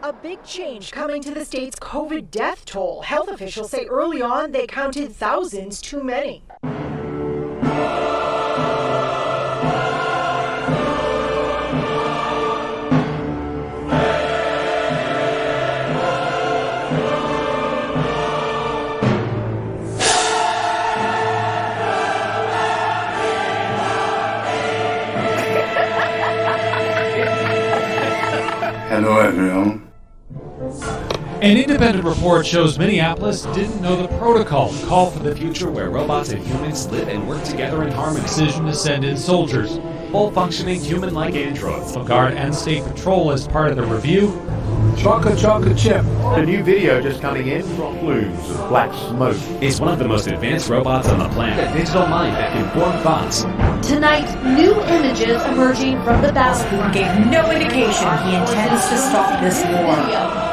A big change coming to the state's COVID death toll. Health officials say early on they counted thousands too many. Hello, everyone. An independent report shows Minneapolis didn't know the protocol to call for the future where robots and humans live and work together in harmony. Decision to send in soldiers, full-functioning human-like androids, Guard and State Patrol as part of the review. Chocolate chip. A new video just coming in from plumes of black smoke. Is one of the most advanced robots on the planet. A digital mind that can form thoughts. Tonight, new images emerging from the battlefront. Putin gave no indication he intends to stop this war.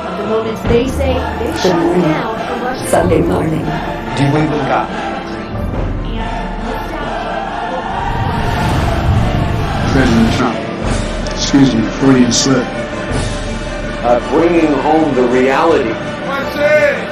Of the moments they say they shut down a Russian Sunday morning. President Trump. Excuse me, Freudian slip. Bringing home the reality. What's it?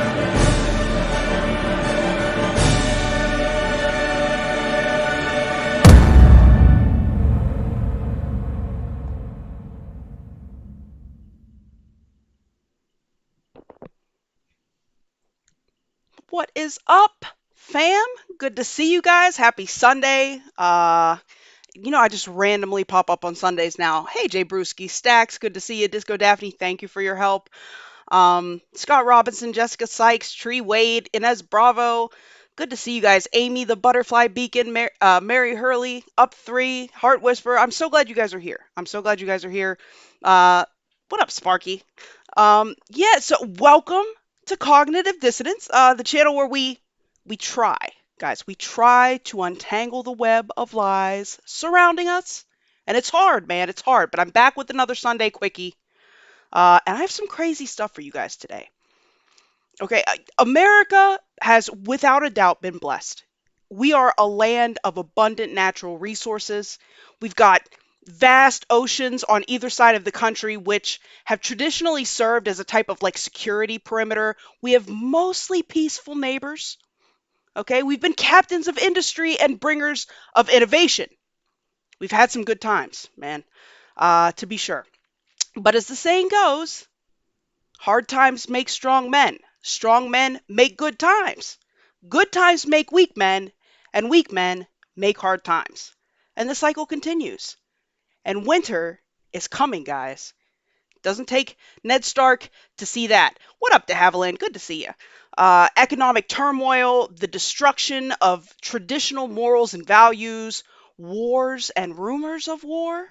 What is up, fam? Good to see you guys. Happy Sunday. I just randomly pop up on Sundays now. Hey, Jay Brewski, Stacks, good to see you. Disco Daphne, thank you for your help. Scott Robinson, Jessica Sykes, Tree Wade, Inez Bravo, good to see you guys. Amy, the Butterfly Beacon, Mary Hurley, Up 3, Heart Whisperer. I'm so glad you guys are here. What up, Sparky? So welcome to Cognitive Dissonance, the channel where we try. Guys, we try to untangle the web of lies surrounding us. And it's hard, man. It's hard. But I'm back with another Sunday Quickie. And I have some crazy stuff for you guys today. Okay, America has without a doubt been blessed. We are a land of abundant natural resources. We've got vast oceans on either side of the country, which have traditionally served as a type of security perimeter. We have mostly peaceful neighbors. Okay, we've been captains of industry and bringers of innovation. We've had some good times, man, to be sure. But as the saying goes, hard times make strong men. Strong men make good times. Good times make weak men, and weak men make hard times. And the cycle continues. And winter is coming, guys. Doesn't take Ned Stark to see that. What up, de Haviland? Good to see you. Economic turmoil, the destruction of traditional morals and values, wars and rumors of war.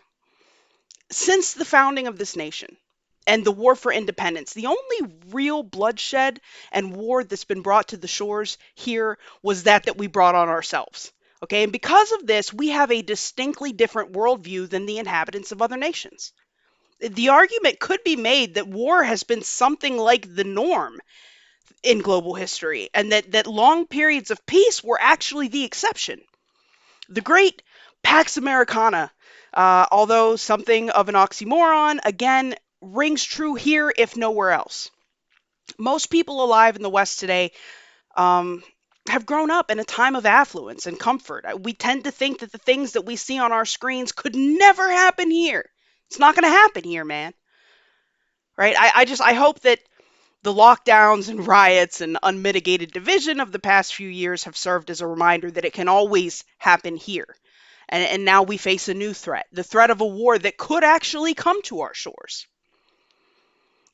Since the founding of this nation and the war for independence, the only real bloodshed and war that's been brought to the shores here was that we brought on ourselves. Okay, and because of this, we have a distinctly different worldview than the inhabitants of other nations. The argument could be made that war has been something like the norm in global history, and that long periods of peace were actually the exception. The great Pax Americana, although something of an oxymoron, again, rings true here if nowhere else. Most people alive in the West today have grown up in a time of affluence and comfort. We tend to think that the things that we see on our screens could never happen here. It's not going to happen here, man. Right? I hope that the lockdowns and riots and unmitigated division of the past few years have served as a reminder that it can always happen here. And now we face a new threat, the threat of a war that could actually come to our shores.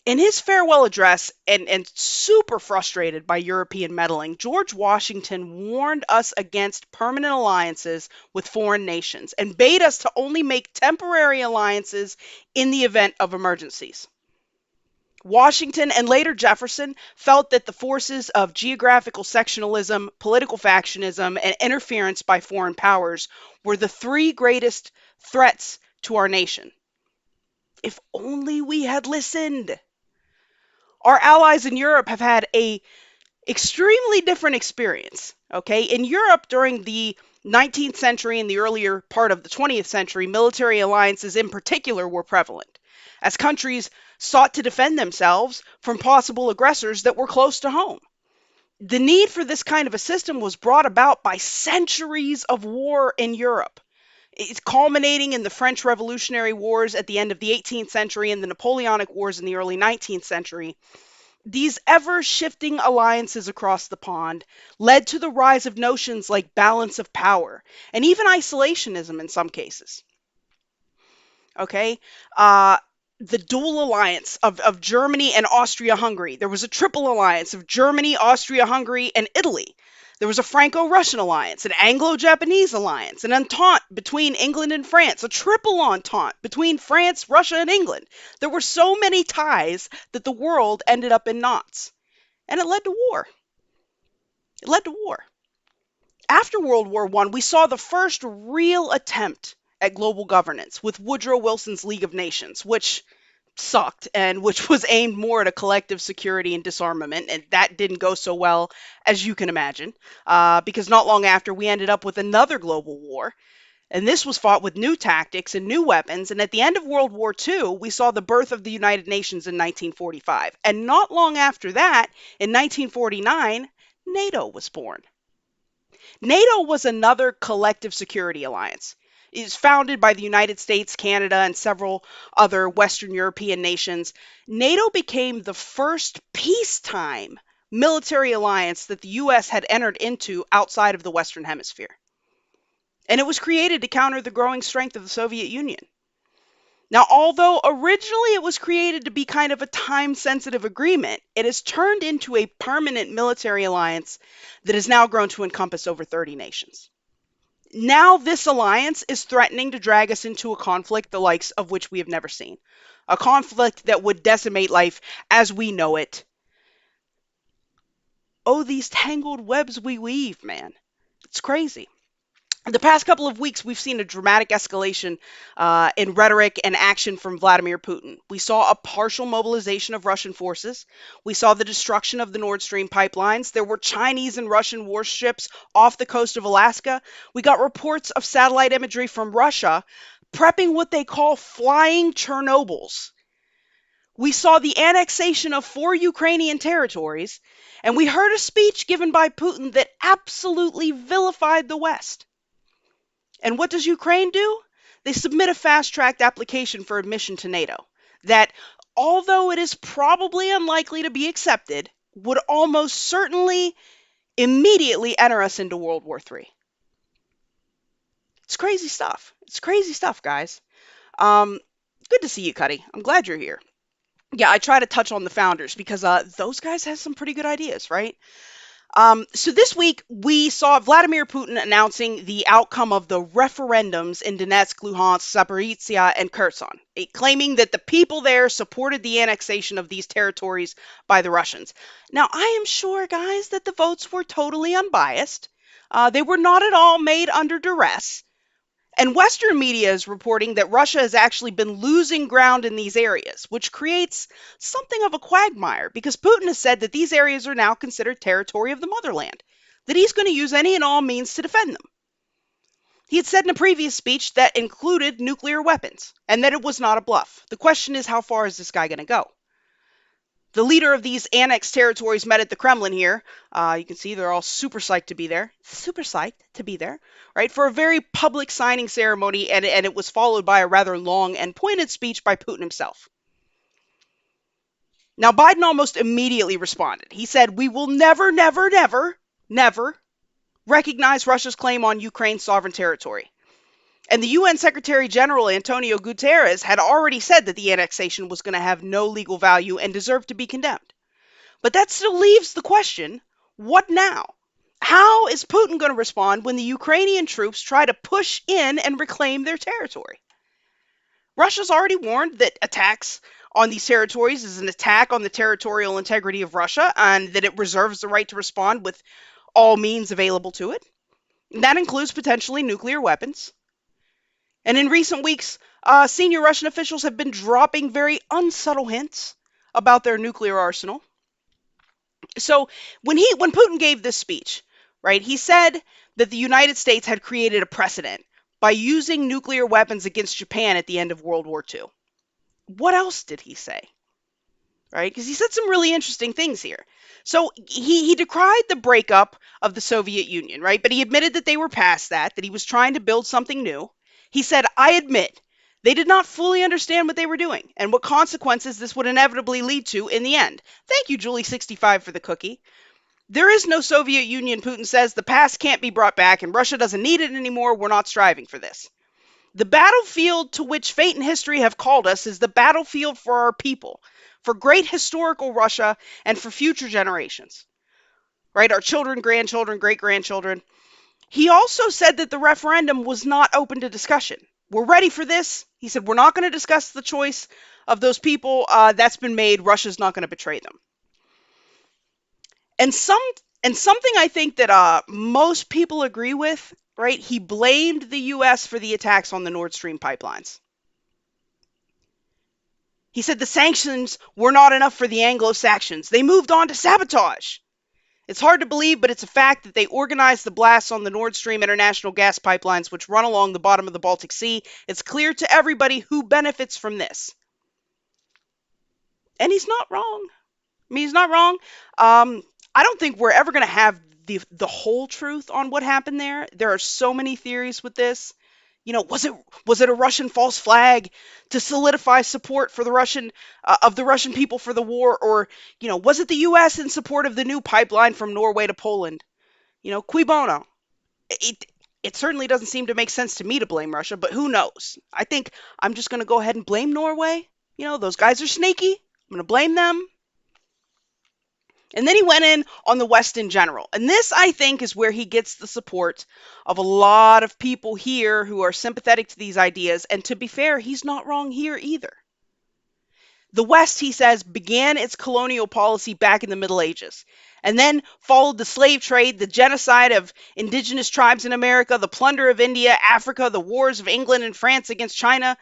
In his farewell address, and super frustrated by European meddling, George Washington warned us against permanent alliances with foreign nations and bade us to only make temporary alliances in the event of emergencies. Washington and later Jefferson felt that the forces of geographical sectionalism, political factionism, and interference by foreign powers were the three greatest threats to our nation. If only we had listened. Our allies in Europe have had a extremely different experience. Okay, in Europe during the 19th century and the earlier part of the 20th century, military alliances in particular were prevalent. as countries sought to defend themselves from possible aggressors that were close to home. The need for this kind of a system was brought about by centuries of war in Europe. It's culminating in the French Revolutionary Wars at the end of the 18th century and the Napoleonic Wars in the early 19th century. These ever-shifting alliances across the pond led to the rise of notions like balance of power and even isolationism in some cases. Okay? The dual alliance of Germany and Austria-Hungary. There was a triple alliance of Germany, Austria-Hungary, and Italy. There was a Franco-Russian alliance, an Anglo-Japanese alliance, an entente between England and France, a triple entente between France, Russia, and England. There were so many ties that the world ended up in knots. And it led to war. It led to war. After World War I, we saw the first real attempt at global governance with Woodrow Wilson's League of Nations, which sucked and which was aimed more at a collective security and disarmament, and that didn't go so well as you can imagine, because not long after we ended up with another global war, and this was fought with new tactics and new weapons, and at the end of World War II, we saw the birth of the United Nations in 1945, and not long after that, in 1949, NATO was born. NATO was another collective security alliance. It was founded by the United States, Canada, and several other Western European nations. NATO became the first peacetime military alliance that the U.S. had entered into outside of the Western Hemisphere. And it was created to counter the growing strength of the Soviet Union. Now, although originally it was created to be kind of a time-sensitive agreement, it has turned into a permanent military alliance that has now grown to encompass over 30 nations. Now this alliance is threatening to drag us into a conflict the likes of which we have never seen. A conflict that would decimate life as we know it. Oh, these tangled webs we weave, man. It's crazy. The past couple of weeks, we've seen a dramatic escalation in rhetoric and action from Vladimir Putin. We saw a partial mobilization of Russian forces. We saw the destruction of the Nord Stream pipelines. There were Chinese and Russian warships off the coast of Alaska. We got reports of satellite imagery from Russia prepping what they call flying Chernobyls. We saw the annexation of 4 Ukrainian territories, and we heard a speech given by Putin that absolutely vilified the West. And what does Ukraine do? They submit a fast-tracked application for admission to NATO that, although it is probably unlikely to be accepted, would almost certainly immediately enter us into World War III. It's crazy stuff. It's crazy stuff, guys. Good to see you, Cuddy. I'm glad you're here. Yeah, I try to touch on the founders because those guys have some pretty good ideas, right? So this week, we saw Vladimir Putin announcing the outcome of the referendums in Donetsk, Luhansk, Zaporizhzhia, and Kherson, claiming that the people there supported the annexation of these territories by the Russians. Now, I am sure, guys, that the votes were totally unbiased. They were not at all made under duress. And Western media is reporting that Russia has actually been losing ground in these areas, which creates something of a quagmire because Putin has said that these areas are now considered territory of the motherland, that he's going to use any and all means to defend them. He had said in a previous speech that included nuclear weapons and that it was not a bluff. The question is, how far is this guy going to go? The leader of these annexed territories met at the Kremlin here. You can see they're all super psyched to be there. Super psyched to be there, right? For a very public signing ceremony, and it was followed by a rather long and pointed speech by Putin himself. Now, Biden almost immediately responded. He said, "We will never, never, never, never recognize Russia's claim on Ukraine's sovereign territory." And the UN Secretary General Antonio Guterres had already said that the annexation was going to have no legal value and deserved to be condemned. But that still leaves the question, what now? How is Putin going to respond when the Ukrainian troops try to push in and reclaim their territory? Russia's already warned that attacks on these territories is an attack on the territorial integrity of Russia and that it reserves the right to respond with all means available to it. And that includes potentially nuclear weapons. And in recent weeks, senior Russian officials have been dropping very unsubtle hints about their nuclear arsenal. So when Putin gave this speech, right, he said that the United States had created a precedent by using nuclear weapons against Japan at the end of World War II. what else did he say? Right? Because he said some really interesting things here. So he decried the breakup of the Soviet Union, right? But he admitted that they were past that he was trying to build something new. He said, I admit they did not fully understand what they were doing and what consequences this would inevitably lead to in the end. Thank you, Julie65, for the cookie. There is no Soviet Union, Putin says. The past can't be brought back and Russia doesn't need it anymore. We're not striving for this. The battlefield to which fate and history have called us is the battlefield for our people, for great historical Russia, and for future generations, right? Our children, grandchildren, great-grandchildren. He also said that the referendum was not open to discussion. We're ready for this. He said, we're not going to discuss the choice of those people. That's been made. Russia's not going to betray them. And something I think that most people agree with, right? He blamed the U.S. for the attacks on the Nord Stream pipelines. He said the sanctions were not enough for the Anglo-Saxons. They moved on to sabotage. It's hard to believe, but it's a fact that they organized the blasts on the Nord Stream international gas pipelines, which run along the bottom of the Baltic Sea. It's clear to everybody who benefits from this. And he's not wrong. I mean, he's not wrong. I don't think we're ever going to have the whole truth on what happened there. There are so many theories with this. You know, was it a Russian false flag to solidify support for the Russian people for the war, or was it the U.S. in support of the new pipeline from Norway to Poland? Cui bono? It certainly doesn't seem to make sense to me to blame Russia, but who knows? I think I'm just going to go ahead and blame Norway. Those guys are sneaky. I'm going to blame them. And then he went in on the West in general. And this, I think, is where he gets the support of a lot of people here who are sympathetic to these ideas. And to be fair, he's not wrong here either. The West, he says, began its colonial policy back in the Middle Ages, and then followed the slave trade, the genocide of indigenous tribes in America, the plunder of India, Africa, the wars of England and France against China.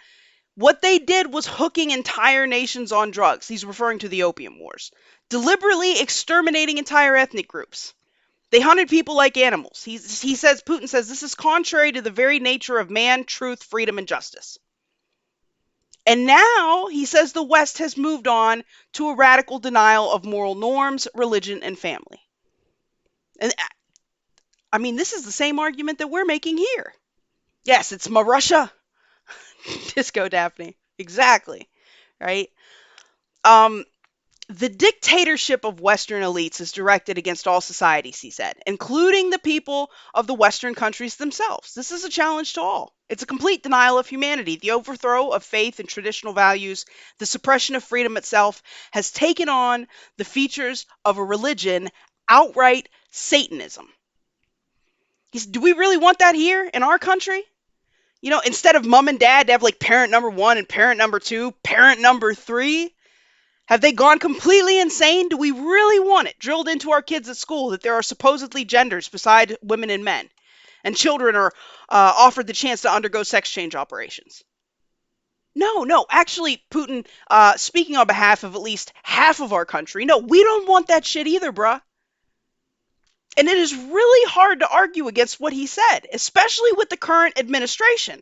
What they did was hooking entire nations on drugs. He's referring to the Opium Wars. Deliberately exterminating entire ethnic groups. They hunted people like animals. Putin says this is contrary to the very nature of man, truth, freedom, and justice. And now he says the West has moved on to a radical denial of moral norms, religion, and family. And I mean, this is the same argument that we're making here. Yes, it's my Russia. Disco Daphne. Exactly. Right? The dictatorship of Western elites is directed against all societies, he said, including the people of the Western countries themselves. This is a challenge to all. It's a complete denial of humanity. The overthrow of faith and traditional values, the suppression of freedom itself, has taken on the features of a religion, outright Satanism. He said, do we really want that here in our country? Instead of mom and dad to have like parent number 1 and parent number 2, parent number 3, have they gone completely insane? Do we really want it drilled into our kids at school that there are supposedly genders beside women and men, and children are offered the chance to undergo sex change operations? No. Actually, Putin, speaking on behalf of at least half of our country, no, we don't want that shit either, bruh. And it is really hard to argue against what he said, especially with the current administration.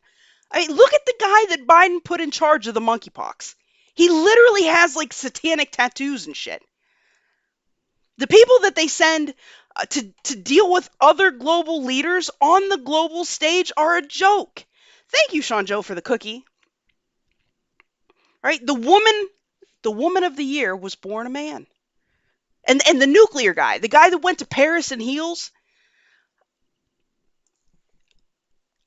I mean, look at the guy that Biden put in charge of the monkeypox. He literally has like satanic tattoos and shit. The people that they send to deal with other global leaders on the global stage are a joke. Thank you, Sean Joe, for the cookie. Right? The woman of the year was born a man. And the nuclear guy, the guy that went to Paris in heels.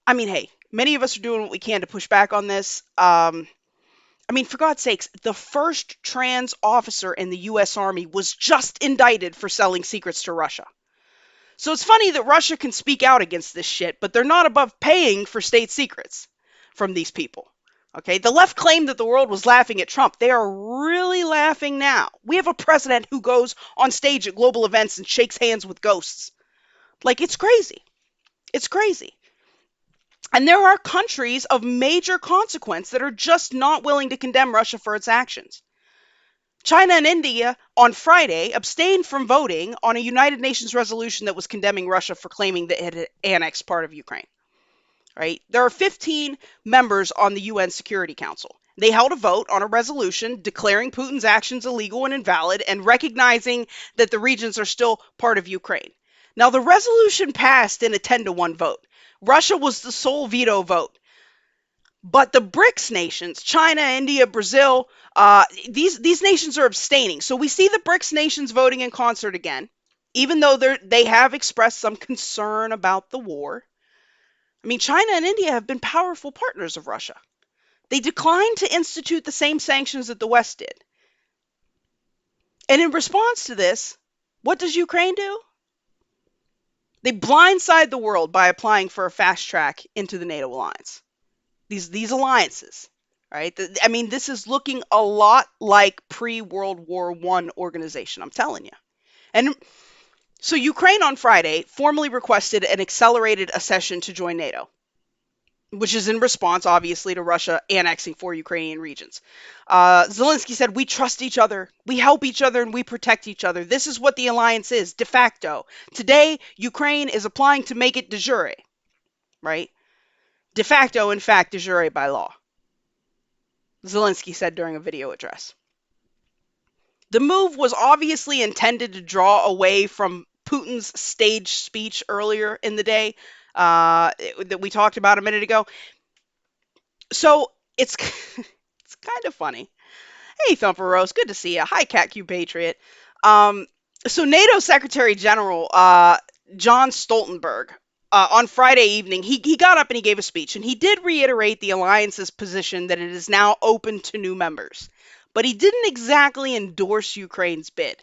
I mean, hey, many of us are doing what we can to push back on this. I mean, for God's sakes, the first trans officer in the U.S. Army was just indicted for selling secrets to Russia. So it's funny that Russia can speak out against this shit, but they're not above paying for state secrets from these people. Okay, the left claimed that the world was laughing at Trump. They are really laughing now. We have a president who goes on stage at global events and shakes hands with ghosts. Like, it's crazy. It's crazy. And there are countries of major consequence that are just not willing to condemn Russia for its actions. China and India on Friday abstained from voting on a United Nations resolution that was condemning Russia for claiming that it had annexed part of Ukraine. Right? There are 15 members on the UN Security Council, They held a vote on a resolution declaring Putin's actions illegal and invalid and recognizing that the regions are still part of Ukraine. Now, the resolution passed in a 10-1 vote. Russia was the sole veto vote. But the BRICS nations, China, India, Brazil, these nations are abstaining. So we see the BRICS nations voting in concert again, even though they have expressed some concern about the war. I mean, China and India have been powerful partners of Russia. They declined to institute the same sanctions that the West did. And in response to this, what does Ukraine do? They blindside the world by applying for a fast track into the NATO alliance. These alliances, right? I mean, this is looking a lot like pre-World War I organization, I'm telling you. And so Ukraine on Friday formally requested an accelerated accession to join NATO, which is in response, obviously, to Russia annexing 4 Ukrainian regions. Zelensky said, "We trust each other, we help each other, and we protect each other. This is what the alliance is, de facto. Today, Ukraine is applying to make it de jure," right? De facto, in fact, de jure by law, Zelensky said during a video address. The move was obviously intended to draw away from Putin's staged speech earlier in the day that we talked about a minute ago. So it's it's kind of funny. Hey, Thumper Rose, good to see you. Hi, CatQ Patriot. So NATO Secretary General John Stoltenberg, on Friday evening, he got up and he gave a speech, and he did reiterate the alliance's position that it is now open to new members. But he didn't exactly endorse Ukraine's bid.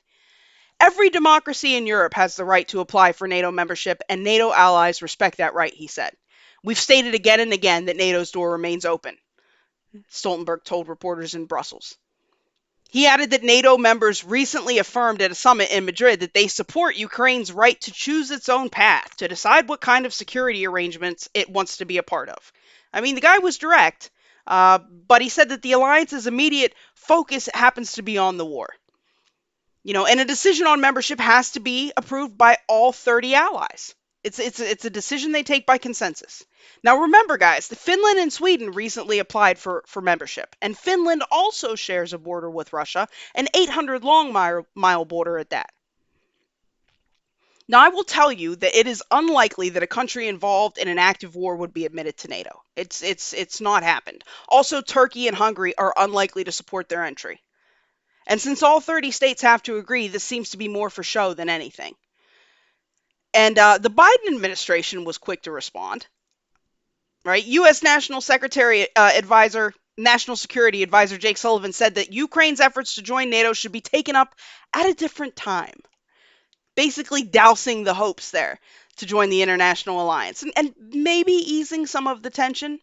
Every democracy in Europe has the right to apply for NATO membership, and NATO allies respect that right, he said. We've stated again and again that NATO's door remains open, Stoltenberg told reporters in Brussels. He added that NATO members recently affirmed at a summit in Madrid that they support Ukraine's right to choose its own path, to decide what kind of security arrangements it wants to be a part of. I mean, the guy was direct, but he said that the alliance's immediate focus happens to be on the war. And a decision on membership has to be approved by all 30 allies. It's a decision they take by consensus. Now remember, guys, Finland and Sweden recently applied for membership, and Finland also shares a border with Russia, an 800 long mile border at that. Now, I will tell you that it is unlikely that a country involved in an active war would be admitted to NATO. It's not happened. Also, Turkey and Hungary are unlikely to support their entry. And since all 30 states have to agree, this seems to be more for show than anything. And the Biden administration was quick to respond. Right? U.S. National Security Advisor Jake Sullivan said that Ukraine's efforts to join NATO should be taken up at a different time. Basically dousing the hopes there to join the international alliance and maybe easing some of the tension.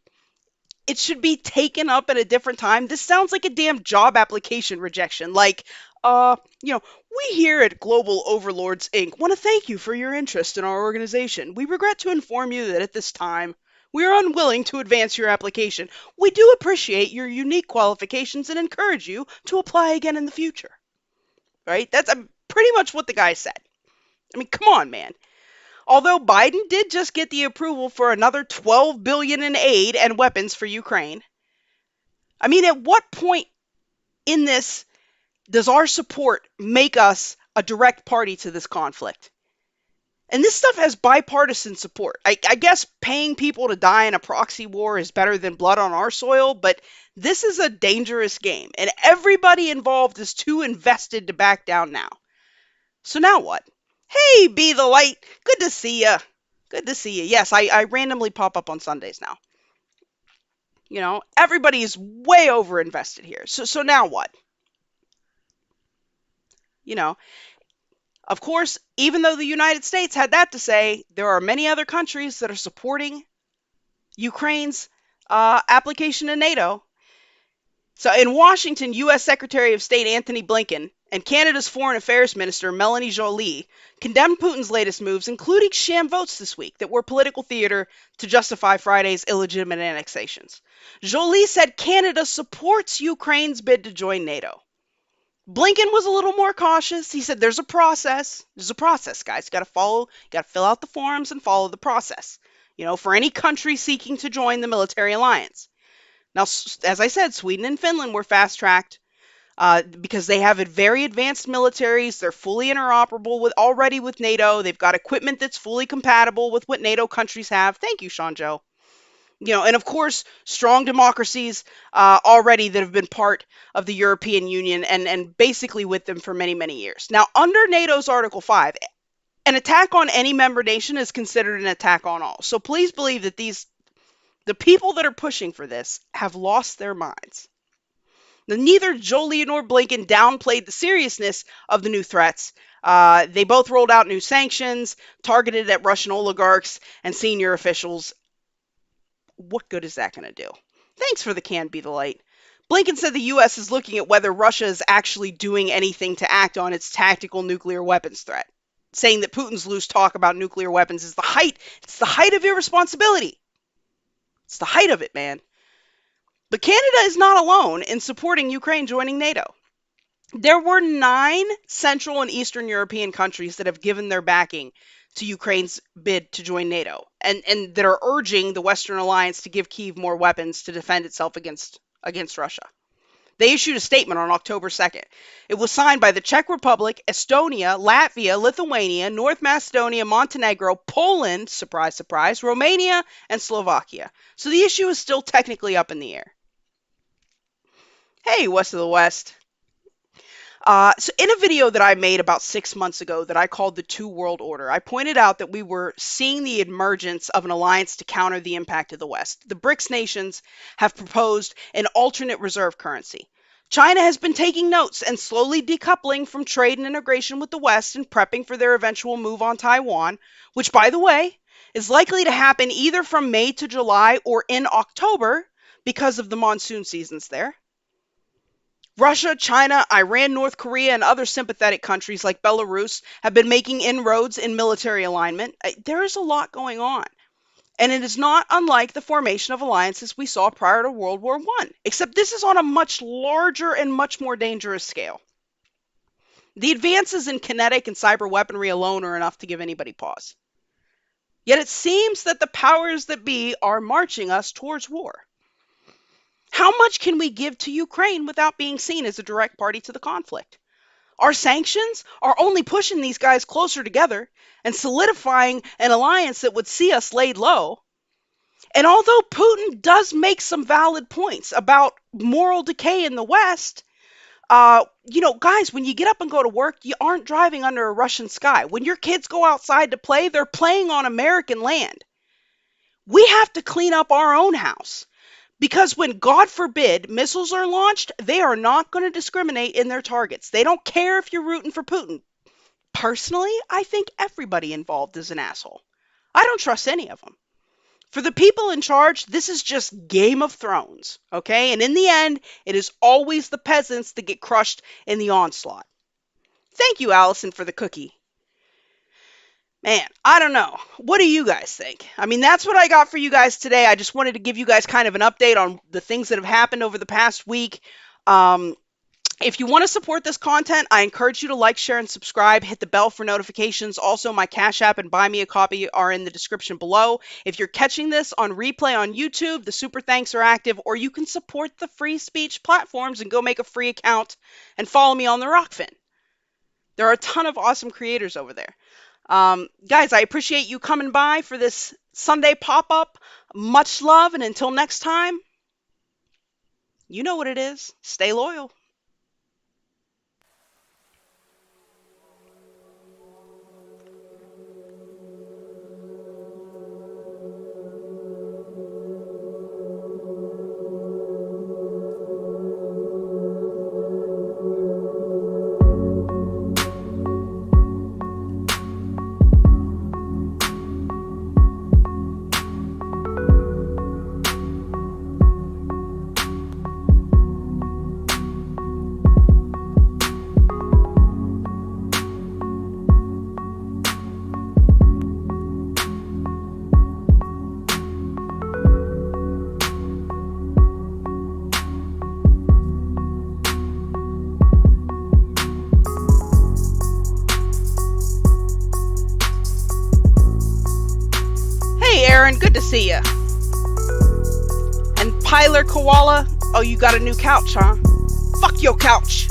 It should be taken up at a different time. This sounds like a damn job application rejection. Like, we here at Global Overlords Inc. want to thank you for your interest in our organization. We regret to inform you that at this time, we are unwilling to advance your application. We do appreciate your unique qualifications and encourage you to apply again in the future. Right? That's pretty much what the guy said. I mean, come on, man. Although Biden did just get the approval for another $12 billion in aid and weapons for Ukraine. I mean, at what point in this does our support make us a direct party to this conflict? And this stuff has bipartisan support. I guess paying people to die in a proxy war is better than blood on our soil, but this is a dangerous game, and everybody involved is too invested to back down now. So now what? Hey, Be the Light. Good to see you. Good to see you. Yes, I randomly pop up on Sundays now. Everybody is way over invested here. So now what? Of course, even though the United States had that to say, there are many other countries that are supporting Ukraine's application to NATO. So in Washington, U.S. Secretary of State Antony Blinken and Canada's Foreign Affairs Minister Melanie Joly condemned Putin's latest moves, including sham votes this week that were political theater to justify Friday's illegitimate annexations. Joly said Canada supports Ukraine's bid to join NATO. Blinken was a little more cautious. He said there's a process. There's a process, guys. You got to fill out the forms and follow the process, for any country seeking to join the military alliance. Now, as I said, Sweden and Finland were fast-tracked because they have very advanced militaries. They're fully interoperable already with NATO. They've got equipment that's fully compatible with what NATO countries have. Thank you, Sean Joe. And of course, strong democracies already that have been part of the European Union and basically with them for many, many years. Now, under NATO's Article 5, an attack on any member nation is considered an attack on all. So please believe that the people that are pushing for this have lost their minds. Now, neither Jolie nor Blinken downplayed the seriousness of the new threats. They both rolled out new sanctions targeted at Russian oligarchs and senior officials. What good is that going to do? Thanks for the can be the light. Blinken said the U.S. is looking at whether Russia is actually doing anything to act on its tactical nuclear weapons threat, saying that Putin's loose talk about nuclear weapons is the height of irresponsibility. It's the height of it, man. But Canada is not alone in supporting Ukraine joining NATO. There were 9 Central and Eastern European countries that have given their backing to Ukraine's bid to join NATO, and that are urging the Western alliance to give Kyiv more weapons to defend itself against Russia. They issued a statement on October 2nd. It was signed by the Czech Republic, Estonia, Latvia, Lithuania, North Macedonia, Montenegro, Poland, surprise, surprise, Romania, and Slovakia. So the issue is still technically up in the air. Hey, West of the West. So in a video that I made about 6 months ago that I called the Two World Order, I pointed out that we were seeing the emergence of an alliance to counter the impact of the West. The BRICS nations have proposed an alternate reserve currency. China has been taking notes and slowly decoupling from trade and integration with the West and prepping for their eventual move on Taiwan, which, by the way, is likely to happen either from May to July or in October because of the monsoon seasons there. Russia, China, Iran, North Korea, and other sympathetic countries like Belarus have been making inroads in military alignment. There is a lot going on. And it is not unlike the formation of alliances we saw prior to World War I, except this is on a much larger and much more dangerous scale. The advances in kinetic and cyber weaponry alone are enough to give anybody pause. Yet it seems that the powers that be are marching us towards war. How much can we give to Ukraine without being seen as a direct party to the conflict? Our sanctions are only pushing these guys closer together and solidifying an alliance that would see us laid low. And although Putin does make some valid points about moral decay in the West, guys, when you get up and go to work, you aren't driving under a Russian sky. When your kids go outside to play, they're playing on American land. We have to clean up our own house. Because when, God forbid, missiles are launched, they are not going to discriminate in their targets. They don't care if you're rooting for Putin. Personally, I think everybody involved is an asshole. I don't trust any of them. For the people in charge, this is just Game of Thrones, okay? And in the end, it is always the peasants that get crushed in the onslaught. Thank you, Allison, for the cookie. Man, I don't know. What do you guys think? I mean, that's what I got for you guys today. I just wanted to give you guys kind of an update on the things that have happened over the past week. If you want to support this content, I encourage you to like, share, and subscribe. Hit the bell for notifications. Also, my Cash App and Buy Me a Copy are in the description below. If you're catching this on replay on YouTube, the super thanks are active, or you can support the free speech platforms and go make a free account and follow me on the Rokfin. There are a ton of awesome creators over there. Guys, I appreciate you coming by for this Sunday pop-up. Much love, and until next time, you know what it is. Stay loyal. Good to see you. And Tyler Koala, oh, you got a new couch, huh? Fuck your couch.